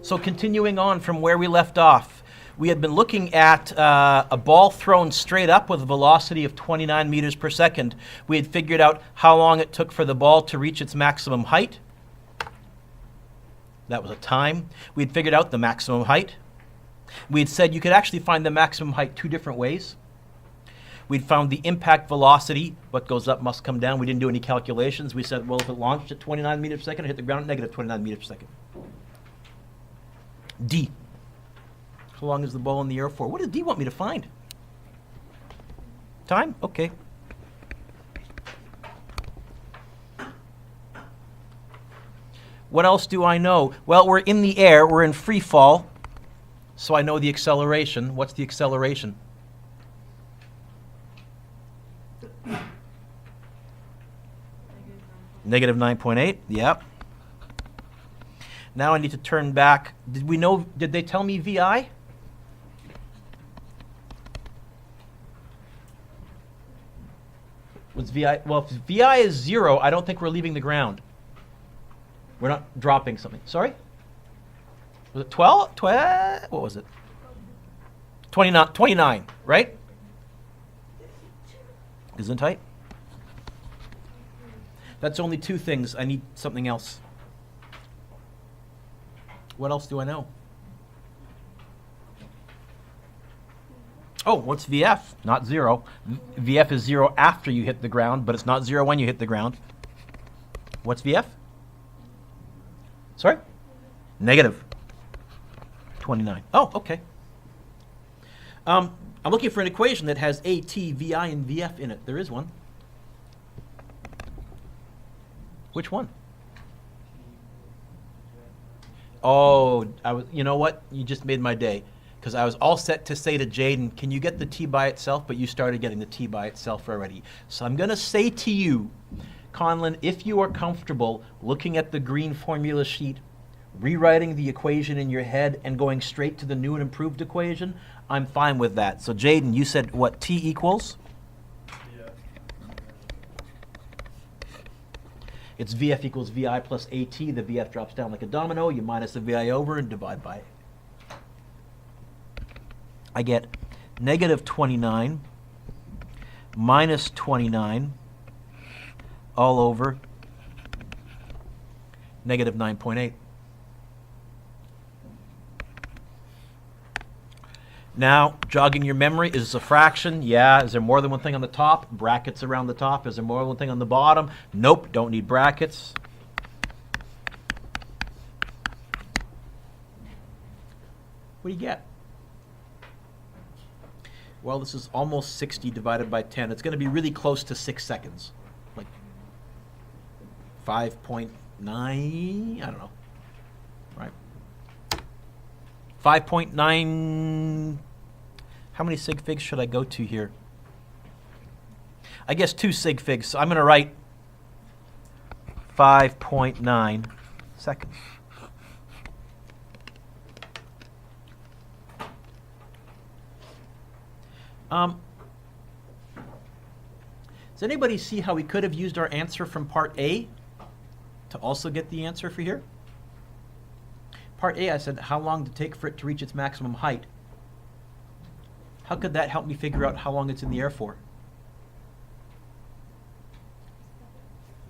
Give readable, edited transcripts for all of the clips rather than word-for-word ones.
So continuing on from where we left off, we had been looking at a ball thrown straight up with a velocity of 29 meters per second. We had figured out how long it took for the ball to reach its maximum height. That was a time. We had figured out the maximum height. We had said you could actually find the maximum height two different ways. We'd found the impact velocity. What goes up must come down. We didn't do any calculations. We said, well, if it launched at 29 meters per second, it hit the ground at negative 29 meters per second. D. How long is the ball in the air for? What does D want me to find? Time? Okay. What else do I know? Well, we're in the air. We're in free fall. So I know the acceleration. What's the acceleration? Negative 9.8. Yep. Now I need to turn back. Did they tell me VI? What's VI? Well, if VI is 0, I don't think we're leaving the ground. We're not dropping something. Sorry? Was it 12? What was it? 29, right? Isn't tight? That's only two things. I need something else. What else do I know? Oh, what's VF? Not 0. VF is 0 after you hit the ground, but it's not 0 when you hit the ground. What's VF? Sorry? Negative 29. Oh, okay. I'm looking for an equation that has AT, VI, and VF in it. There is one. Which one? Oh, you know what? You just made my day. Because I was all set to say to Jaden, can you get the T by itself? But you started getting the T by itself already. So I'm going to say to you, Conlon, if you are comfortable looking at the green formula sheet, rewriting the equation in your head, and going straight to the new and improved equation, I'm fine with that. So Jaden, you said what T equals? It's VF equals VI plus AT. The VF drops down like a domino. You minus the VI over and divide by it. I get negative 29 minus 29 all over negative 9.8. Now, jogging your memory, is this a fraction? Yeah. Is there more than one thing on the top? Brackets around the top. Is there more than one thing on the bottom? Nope, don't need brackets. What do you get? Well, this is almost 60 divided by 10. It's going to be really close to 6 seconds. Like 5.9, I don't know. Right? 5.9. How many sig figs should I go to here? I guess 2 sig figs. So I'm going to write 5.9 seconds. Does anybody see how we could have used our answer from part A to also get the answer for here? Part A, I said, how long did it take for it to reach its maximum height? How could that help me figure out how long it's in the air for?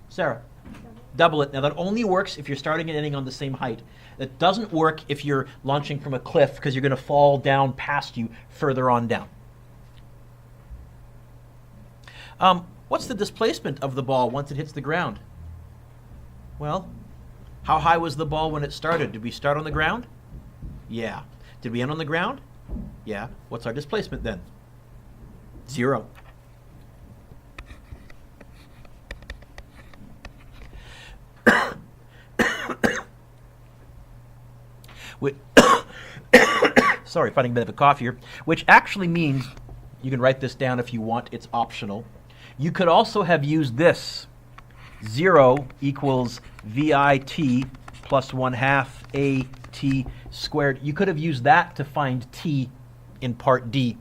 Sarah? Double it. Now that only works if you're starting and ending on the same height. It doesn't work if you're launching from a cliff because you're going to fall down past you further on down. What's the displacement of the ball once it hits the ground? Well, how high was the ball when it started? Did we start on the ground? Yeah. Did we end on the ground? Yeah. What's our displacement then? 0. Sorry, fighting a bit of a cough here. Which actually means, you can write this down if you want, it's optional. You could also have used this. 0 equals VIT plus 1/2 AT squared. You could have used that to find T in part D.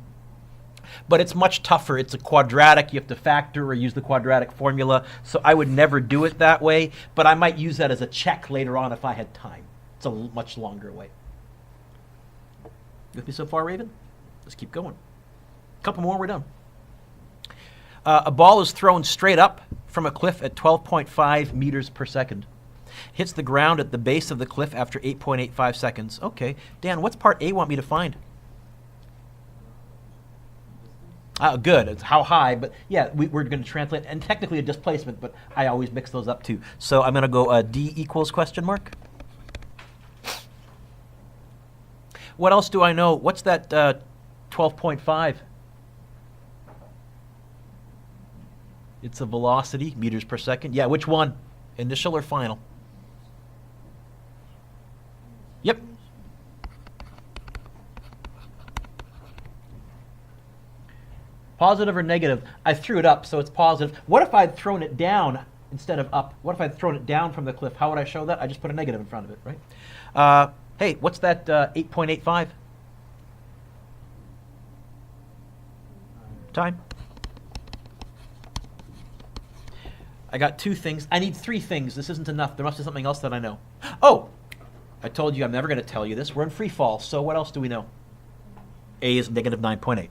But it's much tougher. It's a quadratic. You have to factor or use the quadratic formula. So I would never do it that way. But I might use that as a check later on if I had time. It's a much longer way. With me so far, Raven? Let's keep going. A couple more, we're done. A ball is thrown straight up from a cliff at 12.5 meters per second. Hits the ground at the base of the cliff after 8.85 seconds. Okay. Dan, what's part A want me to find? Good. It's how high, but yeah, we're going to translate, and technically a displacement, but I always mix those up too. So I'm going to go D equals question mark. What else do I know? What's that 12.5? It's a velocity, meters per second. Yeah, which one? Initial or final? Yep. Positive or negative? I threw it up, so it's positive. What if I'd thrown it down instead of up? What if I'd thrown it down from the cliff? How would I show that? I just put a negative in front of it, right? Hey, what's that 8.85? Time. I got 2 things. I need 3 things. This isn't enough. There must be something else that I know. Oh, I told you I'm never going to tell you this. We're in free fall, so what else do we know? A is negative 9.8.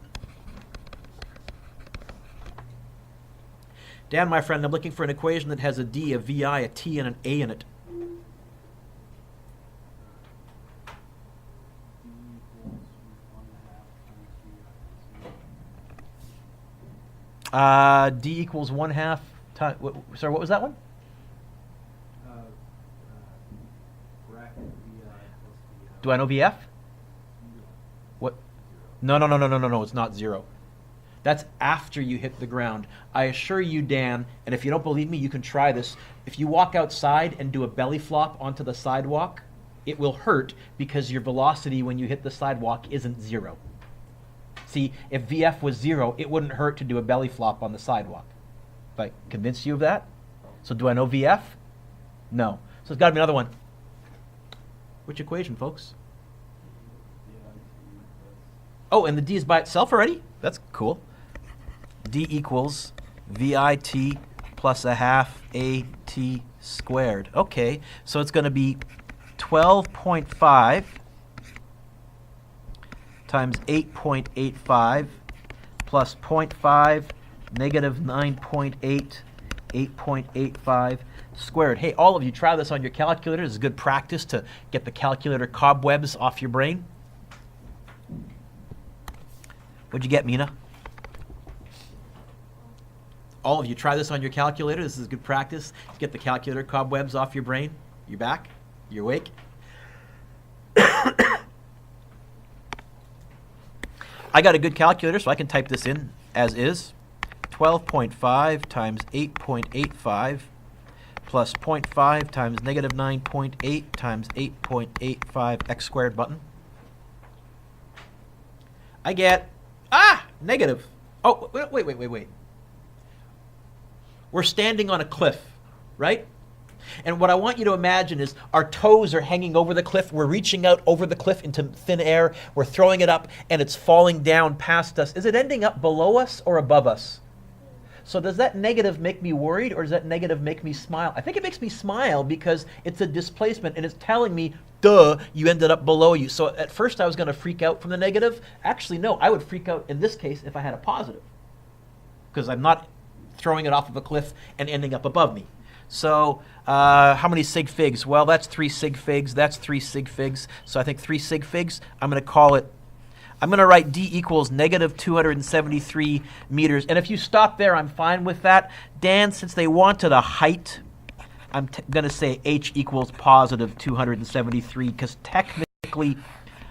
Dan, my friend, I'm looking for an equation that has a D, a VI, a T, and an A in it. D equals 1/2 time. Sorry, what was that one? Do I know VF? What? No. It's not 0. That's after you hit the ground. I assure you, Dan, and if you don't believe me, you can try this. If you walk outside and do a belly flop onto the sidewalk, it will hurt because your velocity when you hit the sidewalk isn't 0. See, if VF was 0, it wouldn't hurt to do a belly flop on the sidewalk. Have I convinced you of that? So do I know VF? No. So it's got to be another one. Which equation, folks? Oh, and the D is by itself already? That's cool. D equals VIT plus 1/2 AT squared. Okay, so it's going to be 12.5 times 8.85 plus 0.5 negative 9.8 8.85 squared. Hey, all of you, try this on your calculator. This is good practice to get the calculator cobwebs off your brain. What'd you get, Mina? All of you, try this on your calculator. This is good practice to get the calculator cobwebs off your brain. You're back? You're awake? I got a good calculator, so I can type this in as is. 12.5 times 8.85 plus 0.5 times negative 9.8 times 8.85 x squared button. I get, negative. Oh, wait. We're standing on a cliff, right? And what I want you to imagine is our toes are hanging over the cliff. We're reaching out over the cliff into thin air. We're throwing it up, and it's falling down past us. Is it ending up below us or above us? So does that negative make me worried, or does that negative make me smile? I think it makes me smile because it's a displacement, and it's telling me, duh, you ended up below you. So at first I was going to freak out from the negative. Actually, no, I would freak out in this case if I had a positive, because I'm not throwing it off of a cliff and ending up above me. So how many sig figs? Well, that's 3 sig figs. That's 3 sig figs. So I think 3 sig figs. I'm going to call it, I'm going to write D equals negative 273 meters. And if you stop there, I'm fine with that. Dan, since they wanted a height, I'm going to say H equals positive 273, because technically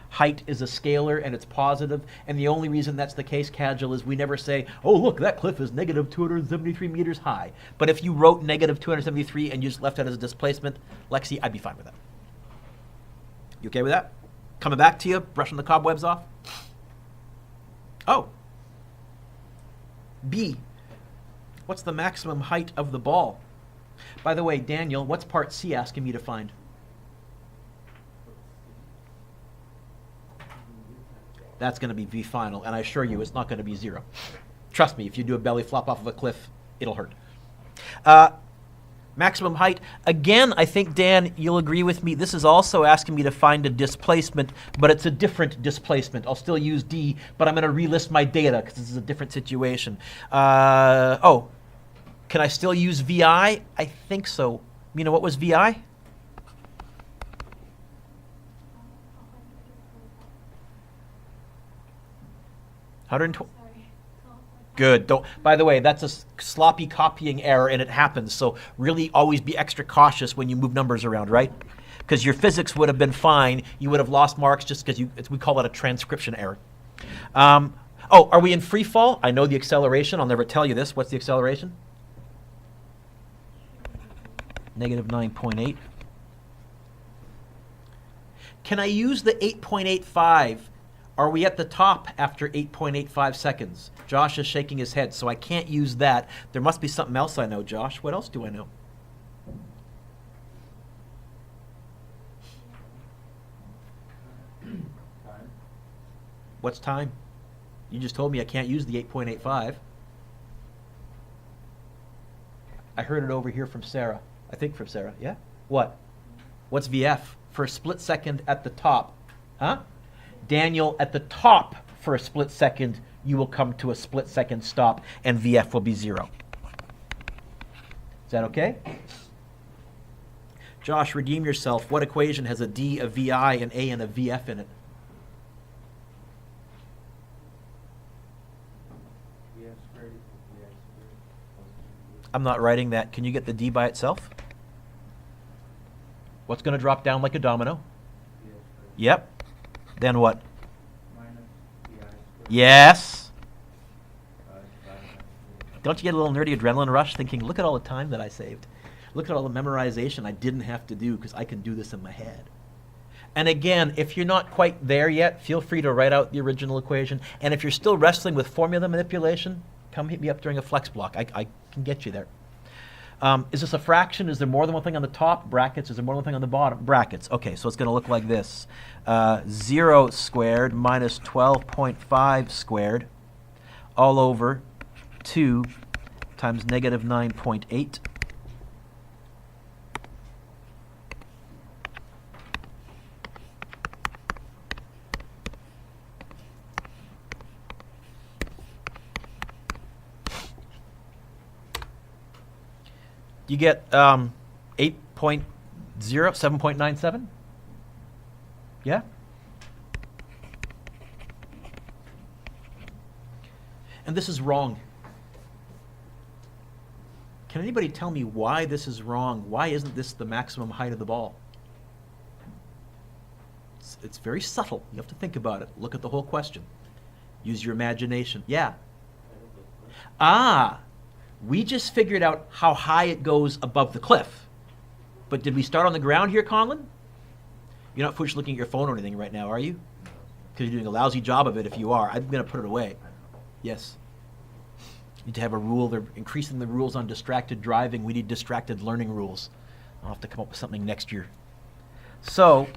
height is a scalar and it's positive. And the only reason that's the case, Casual, is we never say, oh, look, that cliff is negative 273 meters high. But if you wrote negative 273 and you just left it as a displacement, Lexi, I'd be fine with that. You okay with that? Coming back to you, brushing the cobwebs off. Oh. B. What's the maximum height of the ball? By the way, Daniel, what's part C asking me to find? That's going to be V final, and I assure you it's not going to be 0. Trust me, if you do a belly flop off of a cliff, it'll hurt. Maximum height. Again, I think, Dan, you'll agree with me. This is also asking me to find a displacement, but it's a different displacement. I'll still use D, but I'm going to relist my data because this is a different situation. Oh, can I still use VI? I think so. Mina, what was VI? Good. Don't. By the way, that's a sloppy copying error, and it happens. So really, always be extra cautious when you move numbers around, right? Because your physics would have been fine. You would have lost marks just because we call it a transcription error. Oh, are we in free fall? I know the acceleration. I'll never tell you this. What's the acceleration? Negative 9.8. Can I use the 8.85? Are we at the top after 8.85 seconds? Josh is shaking his head, so I can't use that. There must be something else I know, Josh. What else do I know? Time. What's time? You just told me I can't use the 8.85. I heard it over here from Sarah. I think from Sarah, yeah? What? What's VF? For a split second at the top. Huh? Daniel, at the top for a split second, you will come to a split second stop, and VF will be 0. Is that okay? Josh, redeem yourself. What equation has a D, a VI, an A, and a VF in it? I'm not writing that. Can you get the D by itself? What's going to drop down like a domino? Yep. Then what? Yes. Don't you get a little nerdy adrenaline rush thinking, look at all the time that I saved. Look at all the memorization I didn't have to do because I can do this in my head. And again, if you're not quite there yet, feel free to write out the original equation. And if you're still wrestling with formula manipulation, come hit me up during a flex block. I can get you there. Is this a fraction? Is there more than one thing on the top? Brackets. Is there more than one thing on the bottom? Brackets. Okay, so it's going to look like this. 0 squared minus 12.5 squared all over 2 times negative 9.8. You get 8.0, 7.97? Yeah? And this is wrong. Can anybody tell me why this is wrong? Why isn't this the maximum height of the ball? It's very subtle. You have to think about it. Look at the whole question. Use your imagination. Yeah. Ah. We just figured out how high it goes above the cliff. But did we start on the ground here, Conlon? You're not foolish looking at your phone or anything right now, are you? Because you're doing a lousy job of it if you are. I'm going to put it away. Yes. You need to have a rule. They're increasing the rules on distracted driving. We need distracted learning rules. I'll have to come up with something next year. So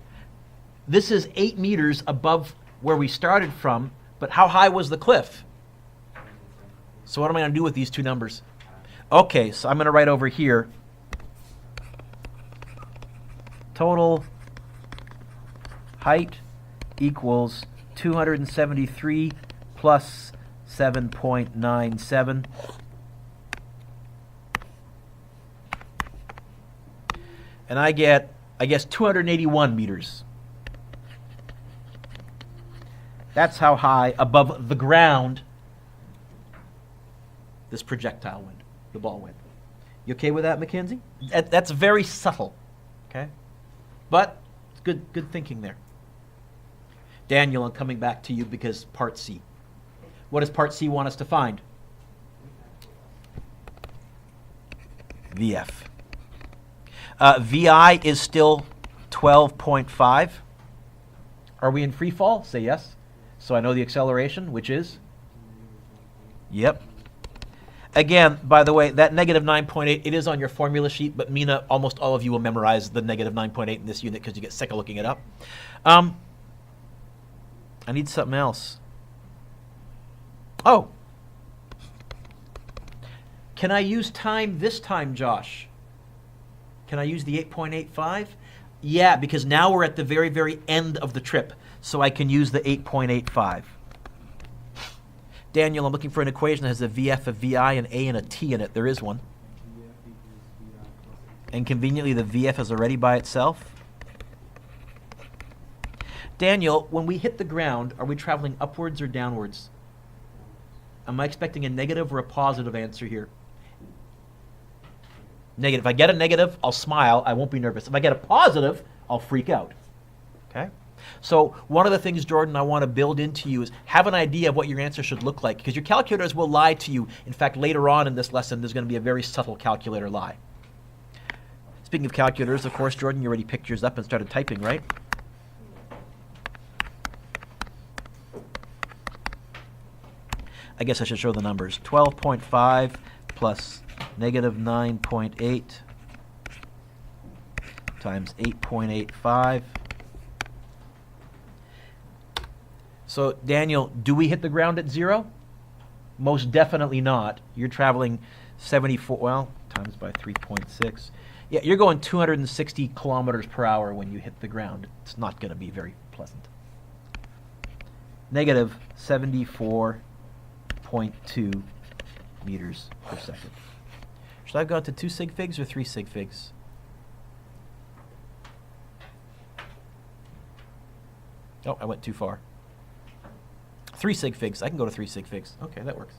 this is 8 meters above where we started from, but how high was the cliff? So what am I going to do with these two numbers? Okay, so I'm going to write over here total height equals 273 plus 7.97. And I get, I guess, 281 meters. That's how high above the ground this projectile went, the ball went. You okay with that, Mackenzie? That's very subtle, okay? But it's good thinking there. Daniel, I'm coming back to you because part C. What does part C want us to find? VF. VI is still 12.5. Are we in free fall? Say yes. So I know the acceleration, which is? Yep. Again, by the way, that negative 9.8, it is on your formula sheet, but Mina, almost all of you will memorize the negative 9.8 in this unit because you get sick of looking it up. I need something else. Oh. Can I use time this time, Josh? Can I use the 8.85? Yeah, because now we're at the very, very end of the trip, so I can use the 8.85. Daniel, I'm looking for an equation that has a VF, a VI, an A, and a T in it. There is one. And conveniently, the VF is already by itself. Daniel, when we hit the ground, are we traveling upwards or downwards? Am I expecting a negative or a positive answer here? Negative. If I get a negative, I'll smile. I won't be nervous. If I get a positive, I'll freak out. Okay? So one of the things, Jordan, I want to build into you is have an idea of what your answer should look like, because your calculators will lie to you. In fact, later on in this lesson, there's going to be a very subtle calculator lie. Speaking of calculators, of course, Jordan, you already picked yours up and started typing, right? I guess I should show the numbers. 12.5 plus negative 9.8 times 8.85. So, Daniel, do we hit the ground at 0? Most definitely not. You're traveling 74, well, times by 3.6. Yeah, you're going 260 kilometers per hour when you hit the ground. It's not going to be very pleasant. Negative 74.2 meters per second. Should I have gone to 2 sig figs or 3 sig figs? Oh, I went too far. 3 sig figs. I can go to 3 sig figs. Okay, that works.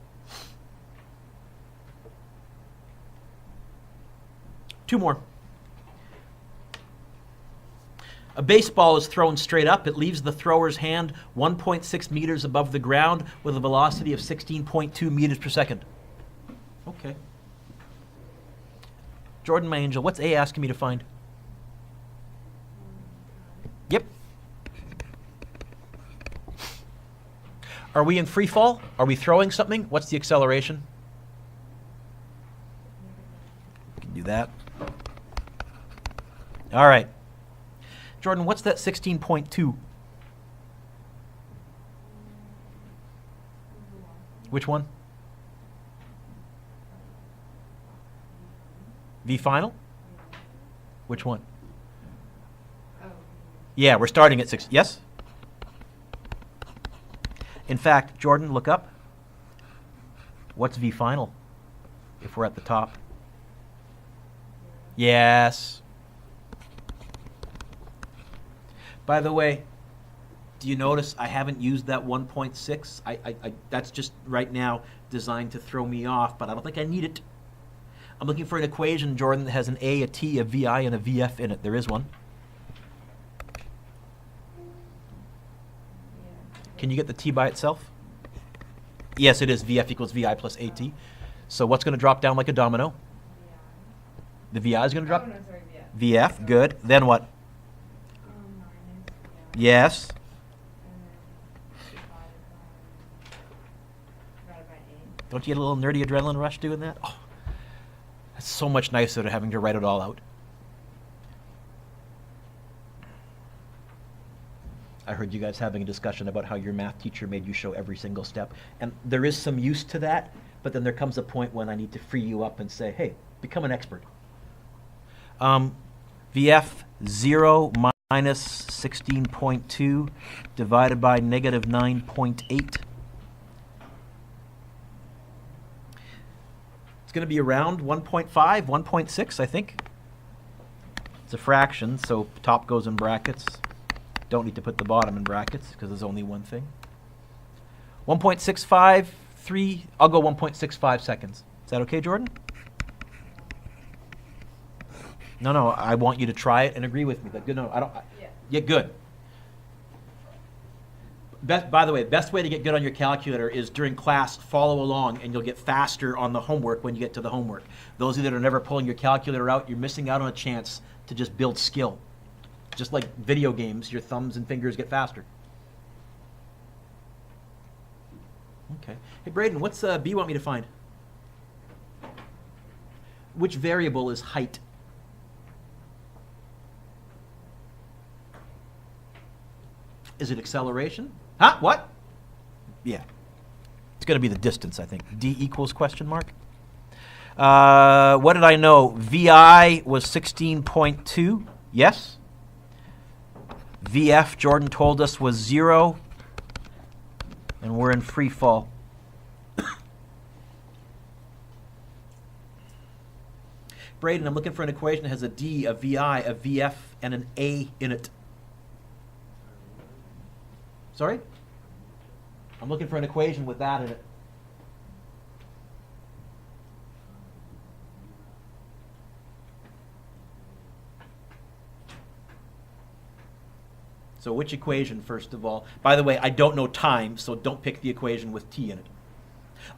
2 more. A baseball is thrown straight up. It leaves the thrower's hand 1.6 meters above the ground with a velocity of 16.2 meters per second. Okay. Jordan, my angel, what's A asking me to find? Yep. Are we in free fall? Are we throwing something? What's the acceleration? We can do that. All right. Jordan, what's that 16.2? Which one? V final? Which one? Yeah, we're starting at 6. Yes? In fact, Jordan, look up. What's V final if we're at the top? Yes. By the way, do you notice I haven't used that 1.6? That's just right now designed to throw me off, but I don't think I need it. I'm looking for an equation, Jordan, that has an A, a T, a VI, and a VF in it. There is one. Can you get the T by itself? Yes, it is. VF equals VI plus AT. So what's going to drop down like a domino? The VI is going to drop? Oh, no, sorry, VF, good. Then what? Yes. Don't you get a little nerdy adrenaline rush doing that? Oh, that's so much nicer than having to write it all out. I heard you guys having a discussion about how your math teacher made you show every single step. And there is some use to that, but then there comes a point when I need to free you up and say, hey, become an expert. VF 0 minus 16.2 divided by negative 9.8. It's going to be around 1.5, 1.6, I think. It's a fraction, so top goes in brackets. Don't need to put the bottom in brackets because there's only one thing. 1.653, I'll go 1.65 seconds. Is that okay, Jordan? No, I want you to try it and agree with me. No, I don't. Yeah, good. By the way, the best way to get good on your calculator is during class, follow along, and you'll get faster on the homework when you get to the homework. Those of you that are never pulling your calculator out, you're missing out on a chance to just build skill. Just like video games, your thumbs and fingers get faster. Okay. Hey, Braden, what's B want me to find? Which variable is height? Is it acceleration? Huh? What? Yeah. It's going to be the distance, I think. D equals question mark. What did I know? VI was 16.2. Yes. VF, Jordan told us, was 0. And we're in free fall. Braden, I'm looking for an equation that has a D, a VI, a VF, and an A in it. Sorry? I'm looking for an equation with that in it. So which equation, first of all? By the way, I don't know time, so don't pick the equation with T in it.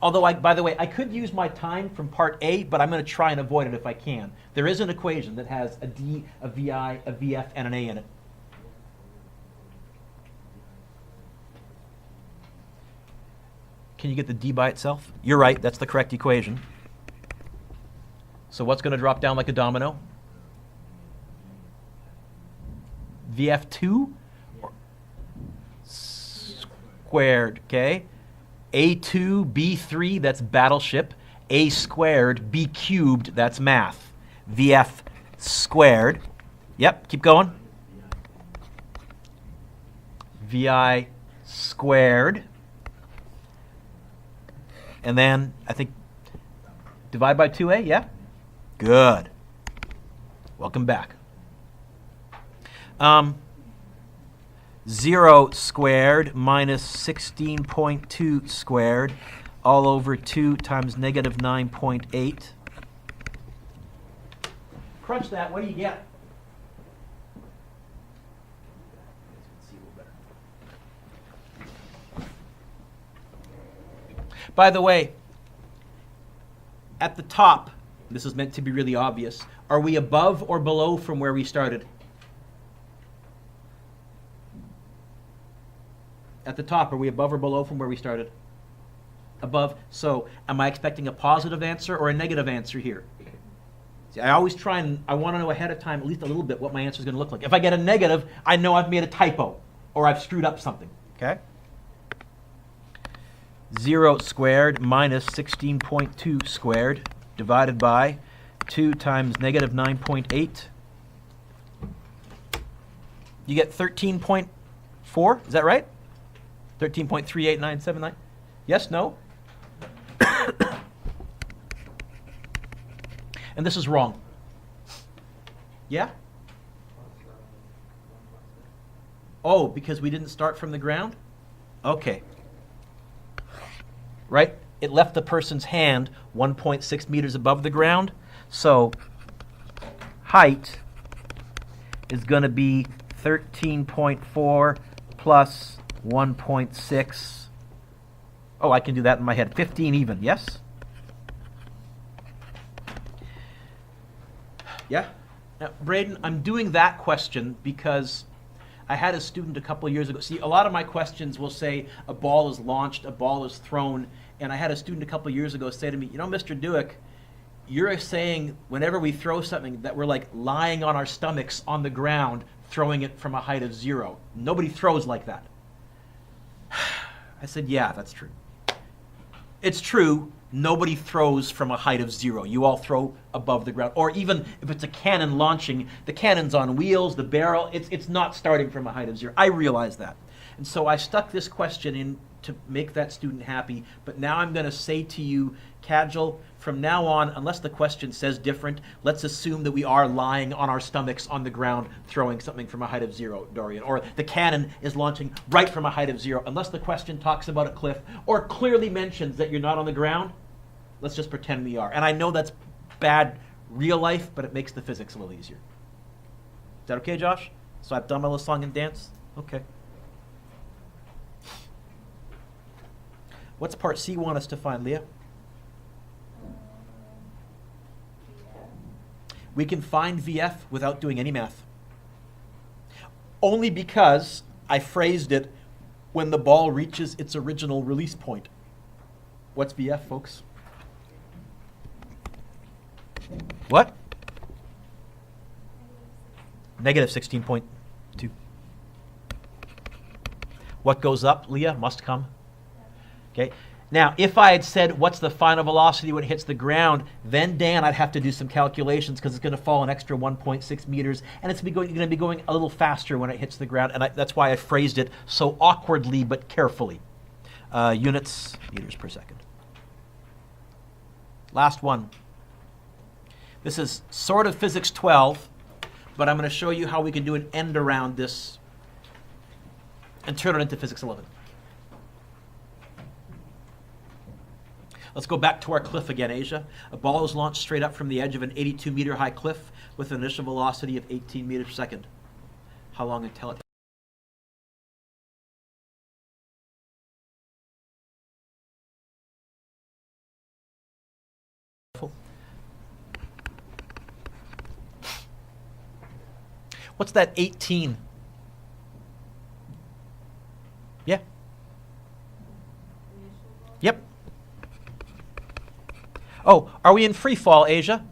Although, by the way, I could use my time from part A, but I'm going to try and avoid it if I can. There is an equation that has a D, a VI, a VF, and an A in it. Can you get the D by itself? You're right, that's the correct equation. So what's going to drop down like a domino? VF2 squared, okay? A2, B3, that's battleship. A squared, B cubed, that's math. VF squared. Yep, keep going. VI squared. And then, I think, divide by 2A, yeah? Good. Welcome back. 0 squared minus 16.2 squared all over 2 times negative 9.8. Crunch that, what do you get? By the way, at the top, this is meant to be really obvious, are we above or below from where we started? At the top, are we above or below from where we started? Above. So am I expecting a positive answer or a negative answer here? See, I always try and I want to know ahead of time, at least a little bit, what my answer is going to look like. If I get a negative, I know I've made a typo or I've screwed up something. Okay? 0 squared minus 16.2 squared divided by 2 times negative 9.8. You get 13.4, is that right? 13.38979. Yes, no? And this is wrong. Yeah? Oh, because we didn't start from the ground? Okay. Right? It left the person's hand 1.6 meters above the ground. So height is going to be 13.4 plus 1.6. Oh, I can do that in my head. 15 even, yes? Yeah? Now, Braden, I'm doing that question because I had a student a couple of years ago. See, a lot of my questions will say a ball is launched, a ball is thrown, and I had a student a couple of years ago say to me, you know, Mr. Dewick, you're saying whenever we throw something that we're like lying on our stomachs on the ground, throwing it from a height of 0. Nobody throws like that. I said, yeah, that's true. It's true, nobody throws from a height of 0. You all throw above the ground. Or even if it's a cannon launching, the cannon's on wheels, the barrel, it's not starting from a height of 0. I realize that. And so I stuck this question in to make that student happy. But now I'm going to say to you, Kajal, from now on, unless the question says different, let's assume that we are lying on our stomachs on the ground throwing something from a height of 0, Dorian. Or the cannon is launching right from a height of 0. Unless the question talks about a cliff or clearly mentions that you're not on the ground, let's just pretend we are. And I know that's bad real life, but it makes the physics a little easier. Is that okay, Josh? So I've done my little song and dance? Okay. What's part C want us to find, Leah? We can find VF without doing any math. Only because I phrased it when the ball reaches its original release point. What's VF, folks? What? Negative 16.2. What goes up, Leah, must come. Okay. Now, if I had said, what's the final velocity when it hits the ground, then, Dan, I'd have to do some calculations because it's going to fall an extra 1.6 meters, and it's going to be going a little faster when it hits the ground, and that's why I phrased it so awkwardly but carefully. Units, meters per second. Last one. This is sort of Physics 12, but I'm going to show you how we can do an end around this and turn it into Physics 11. Let's go back to our cliff again, Asia. A ball is launched straight up from the edge of an 82-meter high cliff with an initial velocity of 18 meters per second. How long until it... What's that 18? Yeah. Yep. Oh, are we in free fall, Asia?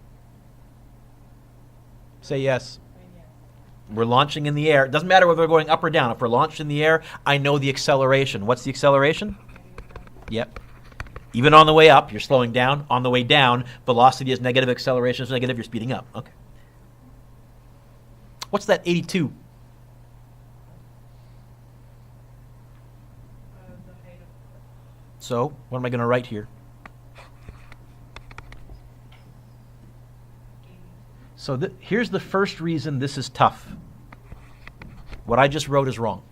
Say yes. We're launching in the air. It doesn't matter whether we're going up or down. If we're launched in the air, I know the acceleration. What's the acceleration? Yep. Even on the way up, you're slowing down. On the way down, velocity is negative, acceleration is negative, you're speeding up. Okay. What's that 82? So, what am I going to write here? So here's the first reason this is tough. What I just wrote is wrong.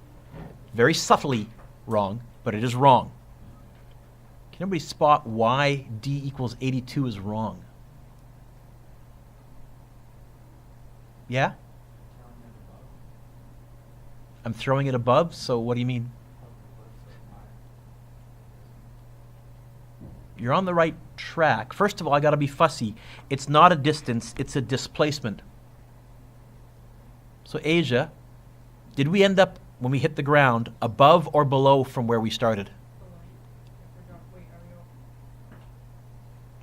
Very subtly wrong, but it is wrong. Can everybody spot why D equals 82 is wrong? Yeah? I'm throwing it above, so what do you mean? You're on the right track. First of all, I got to be fussy. It's not a distance, it's a displacement. So Asia, did we end up, when we hit the ground, above or below from where we started?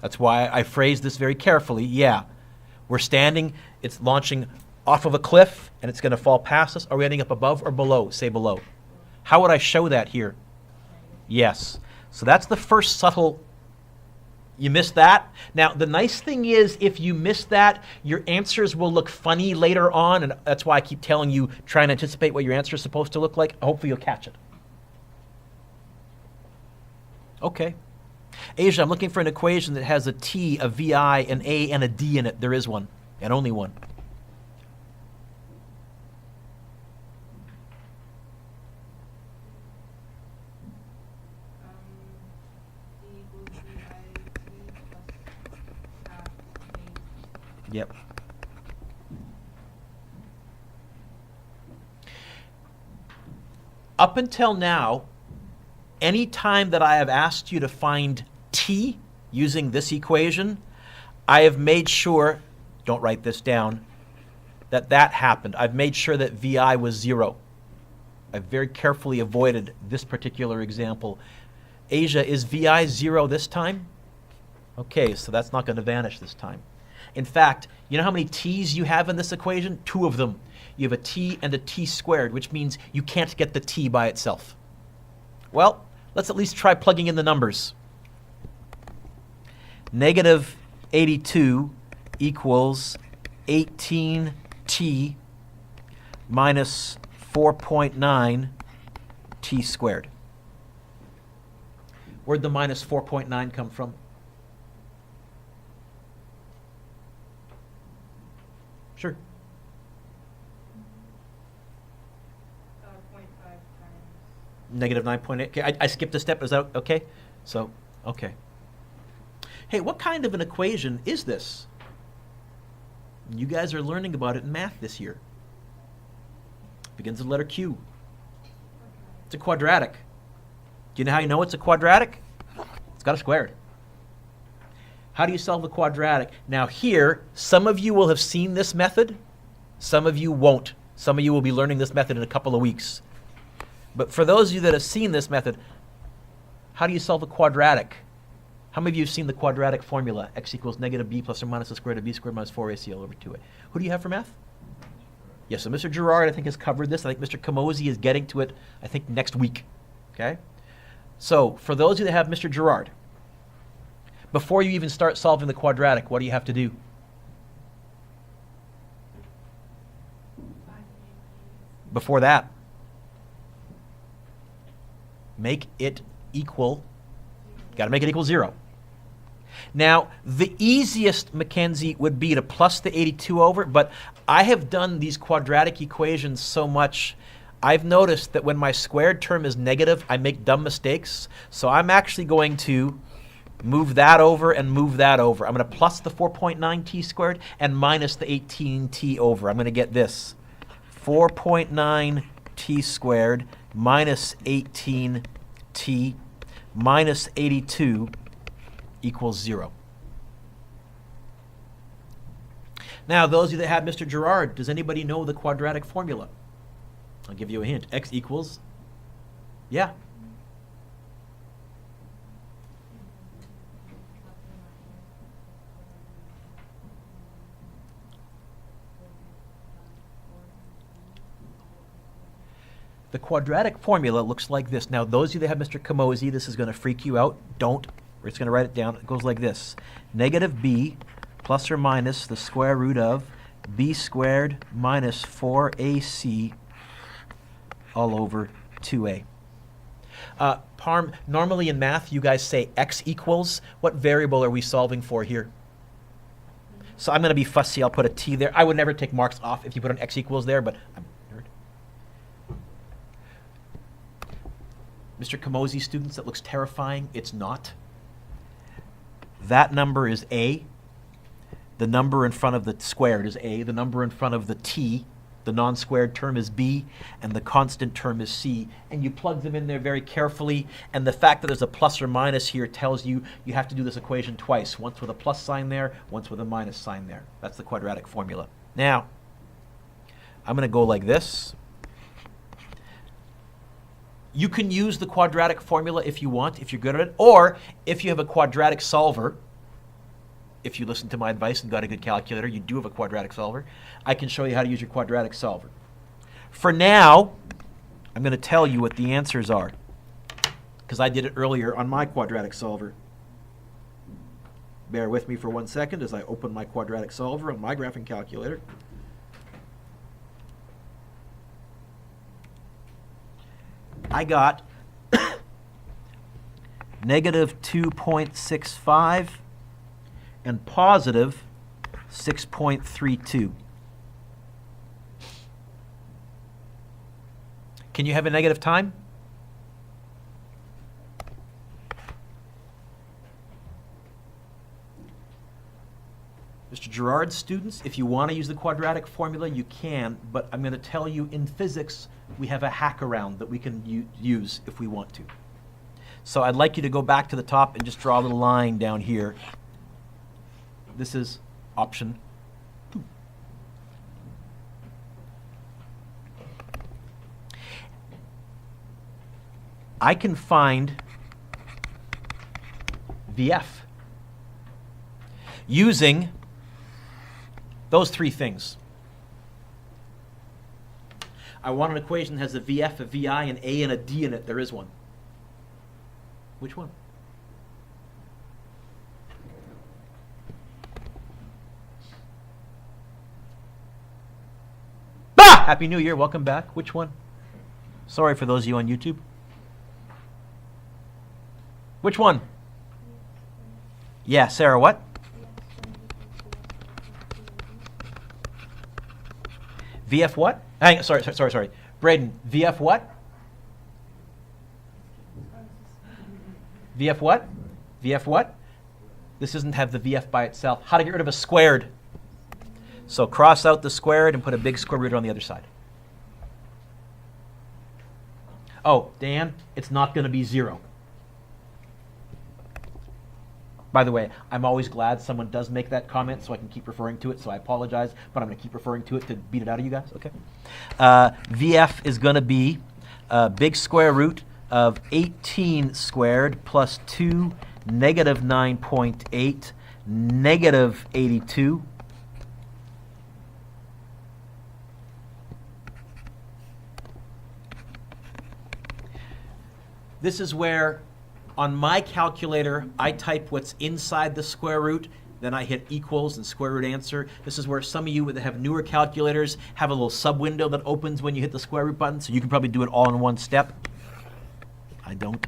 That's why I phrased this very carefully. Yeah, we're standing, it's launching off of a cliff, and it's going to fall past us. Are we ending up above or below? Say below. How would I show that here? Yes. So that's the first subtle... You missed that. Now, the nice thing is, if you miss that, your answers will look funny later on, and that's why I keep telling you, try and anticipate what your answer is supposed to look like. Hopefully you'll catch it. Okay. Asia, I'm looking for an equation that has a T, a VI, an A, and a D in it. There is one, and only one. Yep. Up until now, any time that I have asked you to find T using this equation, I have made sure, don't write this down, that that happened. I've made sure that VI was 0. I've very carefully avoided this particular example. Asia, is VI 0 this time? Okay, so that's not going to vanish this time. In fact, you know how many t's you have in this equation? 2 of them. You have a t and a t squared, which means you can't get the t by itself. Well, let's at least try plugging in the numbers. Negative 82 equals 18t minus 4.9 t squared. Where'd the minus 4.9 come from? Sure. 0.5 times. Negative 9.8. Okay, I skipped a step. Is that okay? So, okay. Hey, what kind of an equation is this? You guys are learning about it in math this year. Begins with the letter Q. It's a quadratic. Do you know how you know it's a quadratic? It's got a squared. How do you solve a quadratic? Now here, some of you will have seen this method. Some of you won't. Some of you will be learning this method in a couple of weeks. But for those of you that have seen this method, how do you solve a quadratic? How many of you have seen the quadratic formula? X equals negative b plus or minus the square root of b squared minus 4ac all over 2a. Who do you have for math? Yes, so Mr. Gerard, I think, has covered this. I think Mr. Kamosi is getting to it, I think, next week. Okay? So for those of you that have Mr. Gerard, before you even start solving the quadratic, what do you have to do? Before that, make it equal. Got to make it equal 0. Now, the easiest, Mackenzie, would be to plus the 82 over, but I have done these quadratic equations so much, I've noticed that when my squared term is negative, I make dumb mistakes. So I'm actually going to move that over and move that over. I'm going to plus the 4.9t squared and minus the 18t over. I'm going to get this. 4.9t squared minus 18t minus 82 equals 0. Now, those of you that have Mr. Gerard, does anybody know the quadratic formula? I'll give you a hint. X equals, yeah. The quadratic formula looks like this. Now, those of you that have Mr. Kamosi, this is going to freak you out. Don't. We're just going to write it down. It goes like this. Negative b plus or minus the square root of b squared minus 4ac all over 2a. Parm, normally in math, you guys say x equals. What variable are we solving for here? So I'm going to be fussy. I'll put a t there. I would never take marks off if you put an x equals there, but I'm a nerd. Mr. Kamosi students, that looks terrifying. It's not. That number is a. The number in front of the squared is a. The number in front of the t, the non-squared term, is b. And the constant term is c. And you plug them in there very carefully. And the fact that there's a plus or minus here tells you you have to do this equation twice. Once with a plus sign there, once with a minus sign there. That's the quadratic formula. Now, I'm going to go like this. You can use the quadratic formula if you want, if you're good at it, or if you have a quadratic solver. If you listen to my advice and got a good calculator, you do have a quadratic solver. I can show you how to use your quadratic solver. For now, I'm going to tell you what the answers are, because I did it earlier on my quadratic solver. Bear with me for 1 second as I open my quadratic solver on my graphing calculator. I got negative 2.65 and positive 6.32. Can you have a negative time? Mr. Gerard's students, if you want to use the quadratic formula, you can, but I'm going to tell you in physics, we have a hack around that we can use if we want to. So I'd like you to go back to the top and just draw a little line down here. This is option 2. I can find VF using those 3 things. I want an equation that has a VF, a VI, an A, and a D in it. There is one. Which one? Bah! Happy New Year. Welcome back. Which one? Sorry for those of you on YouTube. Which one? Yeah, Sarah, what? VF what? Hang on, sorry. Braden, VF what? VF what? VF what? This doesn't have the VF by itself. How to get rid of a squared? So cross out the squared and put a big square root on the other side. Oh, Dan, it's not going to be 0. By the way, I'm always glad someone does make that comment so I can keep referring to it, so I apologize, but I'm going to keep referring to it to beat it out of you guys, okay? VF is going to be a big square root of 18 squared plus 2 negative 9.8 negative 82. This is where, on my calculator, I type what's inside the square root, then I hit equals and square root answer. This is where some of you that have newer calculators have a little sub window that opens when you hit the square root button, so you can probably do it all in one step. I don't.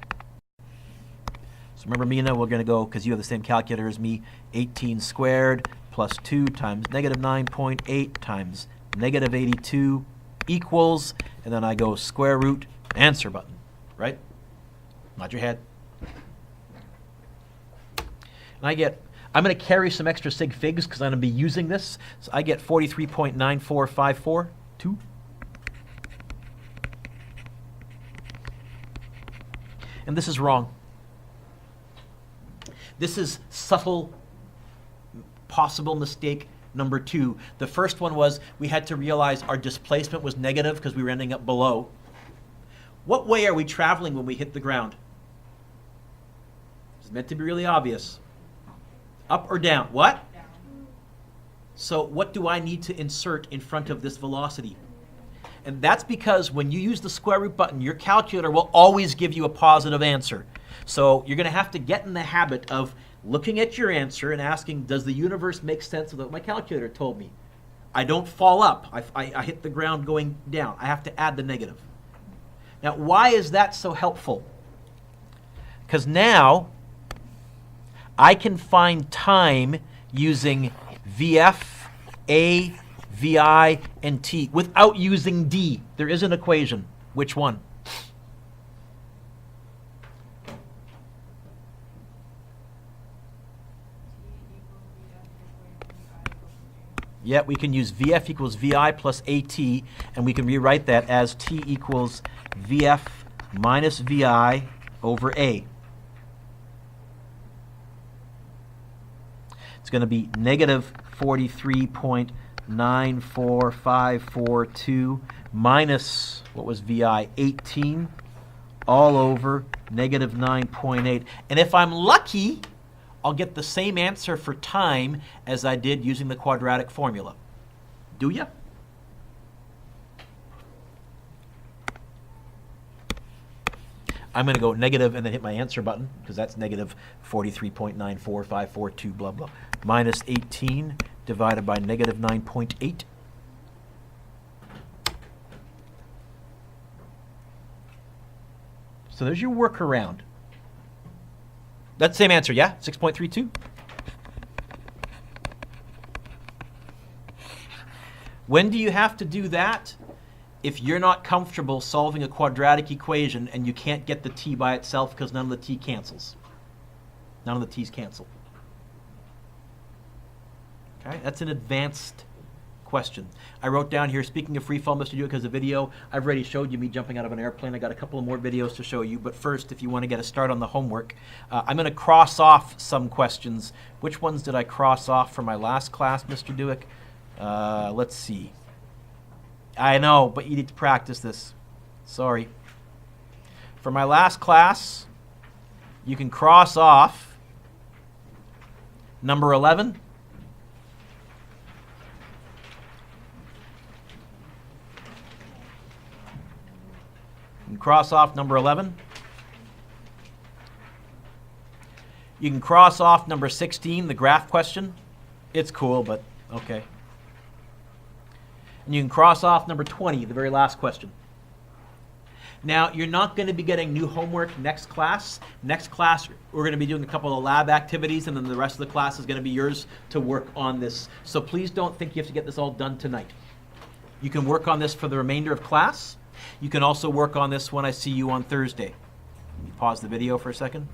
So remember, Mina, we're going to go, because you have the same calculator as me, 18 squared plus 2 times negative 9.8 times negative 82 equals, and then I go square root answer button, right? Nod your head. And I'm going to carry some extra sig figs because I'm going to be using this. So I get 43.9454, and this is wrong. This is subtle, possible mistake number 2. The first one was we had to realize our displacement was negative because we were ending up below. What way are we traveling when we hit the ground? It's meant to be really obvious. Up or down? What? Down. So what do I need to insert in front of this velocity? And that's because when you use the square root button, your calculator will always give you a positive answer. So you're going to have to get in the habit of looking at your answer and asking, does the universe make sense of what my calculator told me? I don't fall up. I hit the ground going down. I have to add the negative. Now, why is that so helpful? Because now I can find time using VF, A, VI, and T without using D. There is an equation. Which one? Yeah, we can use VF equals VI plus AT, and we can rewrite that as T equals VF minus VI over A. It's going to be negative 43.94542 minus, what was VI, 18, all over negative 9.8. And if I'm lucky, I'll get the same answer for time as I did using the quadratic formula. Do ya? I'm going to go negative and then hit my answer button, because that's negative 43.94542, blah, blah, minus 18 divided by negative 9.8. So there's your workaround. That's the same answer, yeah? 6.32? When do you have to do that? If you're not comfortable solving a quadratic equation and you can't get the t by itself because none of the t cancels. None of the t's cancel. Okay, that's an advanced question. I wrote down here, speaking of Freefall, Mr. Duke has a video. I've already showed you me jumping out of an airplane. I got a couple of more videos to show you, but first, if you want to get a start on the homework, I'm going to cross off some questions. Which ones did I cross off for my last class, Mr. Duick? Let's see. I know, but you need to practice this. Sorry. For my last class, you can cross off number 11. You can cross off number 11. You can cross off number 16, the graph question. It's cool, but okay. And you can cross off number 20, the very last question. Now, you're not going to be getting new homework next class. Next class, we're going to be doing a couple of lab activities, and then the rest of the class is going to be yours to work on this. So please don't think you have to get this all done tonight. You can work on this for the remainder of class. You can also work on this when I see you on Thursday. Pause the video for a second.